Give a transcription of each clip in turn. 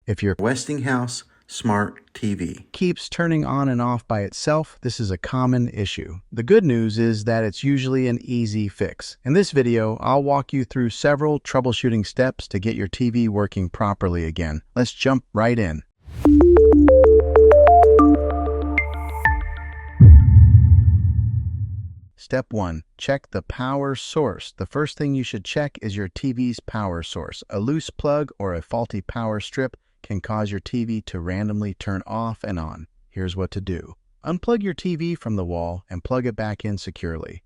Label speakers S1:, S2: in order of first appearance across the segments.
S1: If your
S2: Westinghouse Smart TV.
S1: keeps turning on and off by itself, this is a common issue. The good news is that it's usually an easy fix. In this video, I'll walk you through several troubleshooting steps to get your TV working properly again. Let's jump right in. Step 1. Check the power source. The first thing you should check is your TV's power source. A loose plug or a faulty power strip can cause your TV to randomly turn off and on. Here's what to do. Unplug your TV from the wall and plug it back in securely.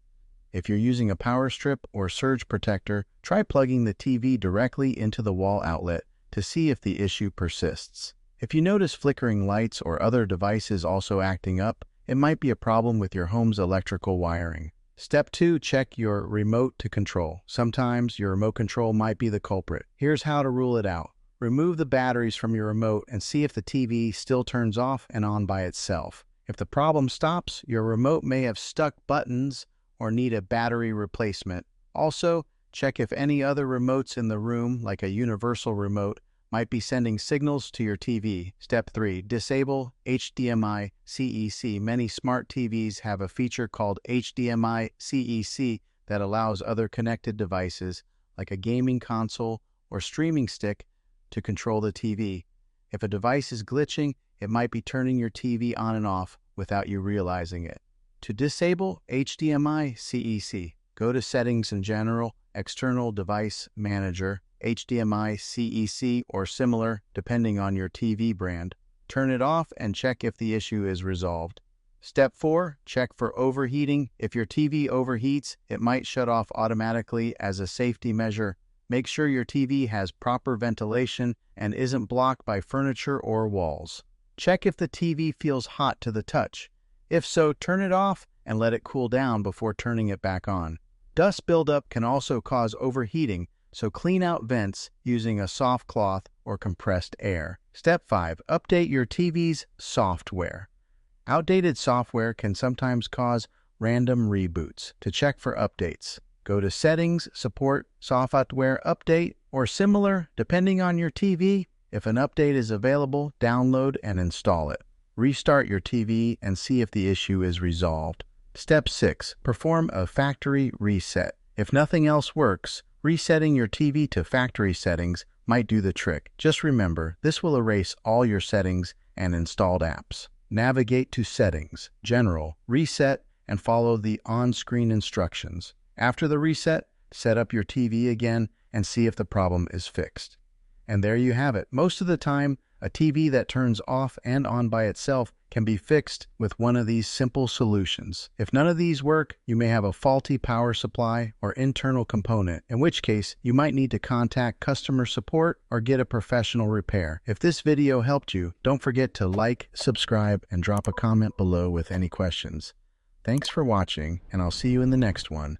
S1: If you're using a power strip or surge protector, try plugging the TV directly into the wall outlet to see if the issue persists. If you notice flickering lights or other devices also acting up, it might be a problem with your home's electrical wiring. Step 2. Check your remote to control. Sometimes your remote control might be the culprit. Here's how to rule it out. Remove the batteries from your remote and see if the TV still turns off and on by itself. If the problem stops, your remote may have stuck buttons or need a battery replacement. Also, check if any other remotes in the room, like a universal remote, might be sending signals to your TV. Step 3. Disable HDMI CEC. Many smart TVs have a feature called HDMI CEC that allows other connected devices, like a gaming console or streaming stick, to control the TV. If a device is glitching, it might be turning your TV on and off without you realizing it. To disable HDMI CEC, go to Settings in General, External Device Manager, HDMI CEC or similar, depending on your TV brand. Turn it off and check if the issue is resolved. Step 4. Check for overheating. If your TV overheats, it might shut off automatically. As a safety measure, make sure your TV has proper ventilation and isn't blocked by furniture or walls. Check if the TV feels hot to the touch. If so, turn it off and let it cool down before turning it back on. Dust buildup can also cause overheating, so clean out vents using a soft cloth or compressed air. Step 5. Update your TV's software. Outdated software can sometimes cause random reboots. To check for updates, go to Settings, Support, Software Update, or similar, depending on your TV. If an update is available, download and install it. Restart your TV and see if the issue is resolved. Step 6. Perform a factory reset. If nothing else works, resetting your TV to factory settings might do the trick. Just remember, this will erase all your settings and installed apps. Navigate to Settings, General, Reset, and follow the on-screen instructions. After the reset, set up your TV again and see if the problem is fixed. And there you have it. Most of the time, a TV that turns off and on by itself can be fixed with one of these simple solutions. If none of these work, you may have a faulty power supply or internal component, in which case you might need to contact customer support or get a professional repair. If this video helped you, don't forget to like, subscribe, and drop a comment below with any questions. Thanks for watching, and I'll see you in the next one.